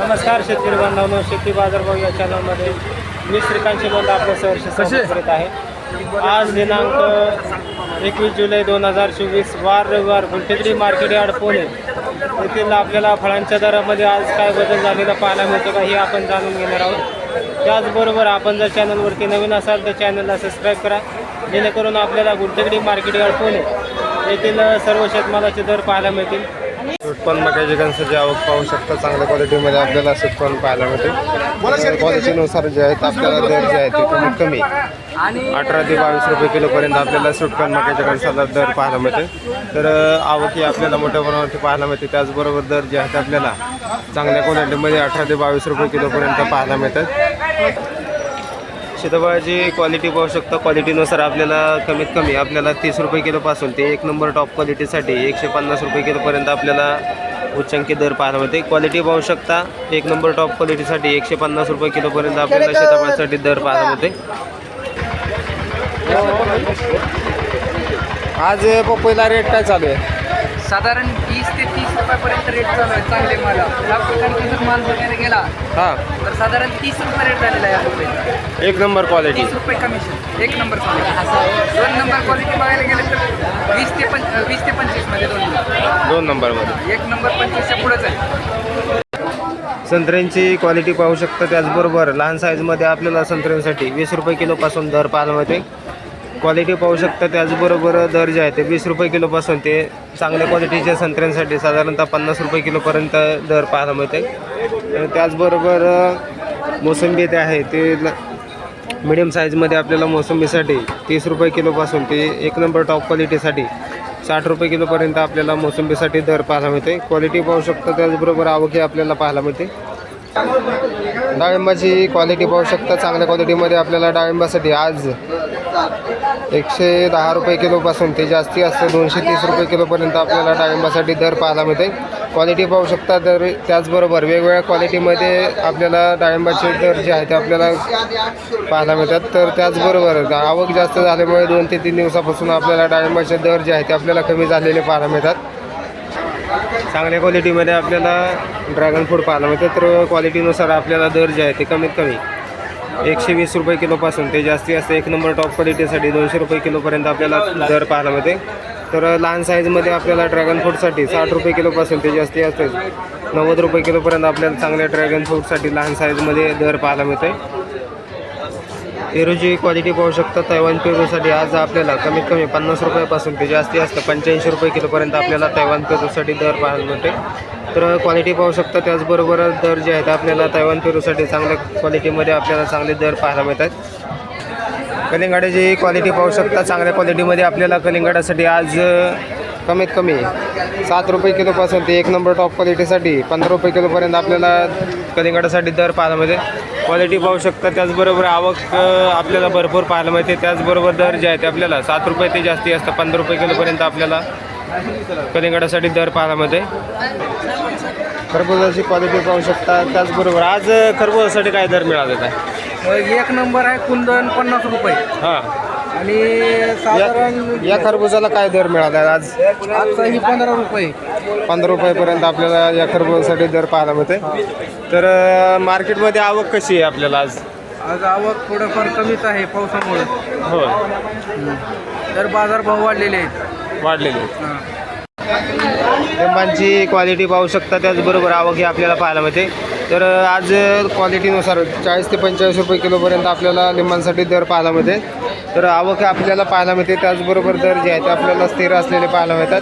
नमस्कार शेतकरी बांधवांनो, शेती बाजारभाव या चॅनलमध्ये मी श्रीकांत शिंदे आपलं सहर्ष स्वागत करीत आहे। आज दिनांक 21 जुलै 2024 वार रविवार गुलटेकडी मार्केट यार्ड पुणे येथील आपल्याला फळांच्या दरामध्ये आज काय बदल झालेला पाहायला मिळतो का हे आपण जाणून घेणार आहोत। त्याचबरोबर आपण जर चॅनलवरती नवीन असाल तर चॅनलला सबस्क्राईब करा, जेणेकरून आपल्याला गुलटेकडी मार्केट यार्ड पुणे येथील सर्व शेतमालाचे दर पाहायला मिळतील। सुटपण मक्याची कणसाची आवक पाहू शकता। चांगल्या क्वालिटीमध्ये आपल्याला सुटपण पाहायला मिळते। क्वालिटीनुसार जे आहेत आपल्याला दर जे आहे ते कमीत कमी 18 ते 22 रुपये किलोपर्यंत आपल्याला सुटपण मक्याच्या कणसाला दर पाहायला मिळते। तर आवक ही आपल्याला मोठ्या प्रमाणावरती पाहायला मिळते। त्याचबरोबर दर जे आहेत आपल्याला चांगल्या क्वालिटीमध्ये 18 ते 22 रुपये किलोपर्यंत पाहायला मिळतात। सीताफळाची क्वालिटी पाहू शकता। क्वालिटीनुसार आपल्याला कमीत कमी आपल्याला 30 रुपये किलोपासून ते एक नंबर टॉप क्वालिटीसाठी 150 रुपये किलोपर्यंत आपल्याला उच्चांकी दर पाहायला मिळते। क्वालिटी पाहू शकता, एक नंबर टॉप क्वालिटीसाठी 150 रुपये किलोपर्यंत आपल्याला सीताफळासाठी दर पाहायला मिळते। आज पपईला रेट काय चालू आहे? साधारण 20 ते 30 रुपयापर्यंत रेट चालू आहे। चांगले माल ह्या प्रकारचा माल वगैरे गेला हां, तर साधारण 30 रुपये रेट झालेला आहे या रुपये। एक नंबर क्वालिटी 30 रुपये कमिशन, एक नंबर क्वालिटी। 2 नंबर क्वालिटी बघायला गेलं तर 20 ते 25 मध्ये दोन नंबरमध्ये, एक नंबर 25च्या पुढेच आहे। संत्र्यांची क्वालिटी पाहू शकता। त्याचबरोबर लहान साईजमध्ये आपल्याला संत्र्यांसाठी 20 रुपये किलोपासून दर पाहायला मिळते। क्वालिटी पाहू शकता। त्याचबरोबर दर जे आहे ते 20 रुपये किलोपासून ते चांगल्या क्वालिटीच्या संत्र्यांसाठी साधारणतः 50 रुपये किलोपर्यंत दर पाहायला मिळते। त्याचबरोबर मोसंबी ते आहे ते मिडियम साईजमध्ये आपल्याला मोसंबीसाठी 30 रुपये किलोपासून ते एक नंबर टॉप क्वालिटीसाठी 60 रुपये किलोपर्यंत आपल्याला मोसंबीसाठी दर पाहायला मिळते। क्वालिटी पाहू शकता। त्याचबरोबर आवकही आपल्याला पाहायला मिळते। डाळिंबाची क्वालिटी पाहू शकता। चांगल्या क्वालिटीमध्ये आपल्याला डाळिंबासाठी आज 110 रुपये किलोपासून ते जास्ती असते 230 रुपये किलोपर्यंत आपल्याला डाळिंबासाठी दर पाहायला मिळते। क्वालिटी पाहू शकता। तर त्याचबरोबर वेगवेगळ्या क्वालिटीमध्ये आपल्याला डाळिंबाचे दर जे आहे ते आपल्याला पाहायला मिळतात। तर त्याचबरोबर आवक जास्त झाल्यामुळे 2 ते 3 दिवसापासून आपल्याला डाळिंबाचे दर जे आहे ते आपल्याला कमी झालेले पाहायला मिळतात। चांगल्या क्वालिटीमध्ये आपल्याला ड्रॅगन फ्रूट पाहायला मिळते। तर क्वालिटीनुसार आपल्याला दर जे आहे ते कमीत कमी 120 रुपये किलोपासून ते जास्ती असते एक नंबर टॉप क्वालिटीसाठी 200 रुपये किलोपर्यंत आपल्याला दर पाहायला मिळते। तर लहान साईजमध्ये आपल्याला ड्रॅगन फ्रूटसाठी 60 रुपये किलोपासून ते जास्ती असते 90 रुपये किलोपर्यंत आपल्याला चांगल्या ड्रॅगन फ्रूटसाठी लहान साईजमध्ये दर पाहायला मिळते। पेरूची क्वालिटी पाहू शकता। तैवान पेरूसाठी आज आपल्याला कमीत कमी 50 रुपयापासून ते जास्ती असतं 85 रुपये किलोपर्यंत आपल्याला तैवान पेरूसाठी दर पाहायला मिळते। तर क्वालिटी पाहू शकता। त्याचबरोबर दर जे आहेत आपल्याला तैवान पेरूसाठी चांगल्या क्वालिटीमध्ये आपल्याला चांगले दर पाहायला मिळतात। कलिंगडाची क्वालिटी पाहू शकता। चांगल्या क्वालिटीमध्ये आपल्याला कलिंगडासाठी आज कमीत कमी 7 रुपये किलोपासून ते एक नंबर टॉप क्वालिटीसाठी 15 रुपये किलोपर्यंत आपल्याला कलिंगडासाठी दर पाहायला मिळते। क्वालिटी पाहू शकता। त्याचबरोबर आवक आपल्याला भरपूर पाहायला मिळते। त्याचबरोबर दर जे आहे ते आपल्याला 7 रुपये ते जास्ती असतं 15 रुपये किलोपर्यंत आपल्याला कलिंगडासाठी दर पाहायला मिळते। खरबुजाची क्वालिटी पाहू शकता। त्याचबरोबर आज खरबुजासाठी काय दर मिळालेला आहे? एक नंबर आहे कुंदन 50 रुपये हां, आणि साधारण या खरबुजाला काय दर मिळाला आहे आज? आजचाही 15 रुपये 15 रुपयेपर्यंत आपल्याला या खरबुजासाठी दर पाहायला मिळते। तर मार्केटमध्ये आवक कशी आहे आपल्याला आज? आज आवक थोडंफार कमीच आहे पावसामुळे। हो, तर बाजारभाव वाढलेले आहेत। वाढलेली लिंबांची क्वालिटी पाहू शकता। त्याचबरोबर आवक ही आपल्याला पाहायला मिळते। तर आज क्वालिटीनुसार 40 ते 45 रुपये किलोपर्यंत आपल्याला लिंबांसाठी दर पाहायला मिळते। तर आवक आपल्याला पाहायला मिळते। त्याचबरोबर दर जे आहे ते आपल्याला स्थिर असलेले पाहायला मिळतात।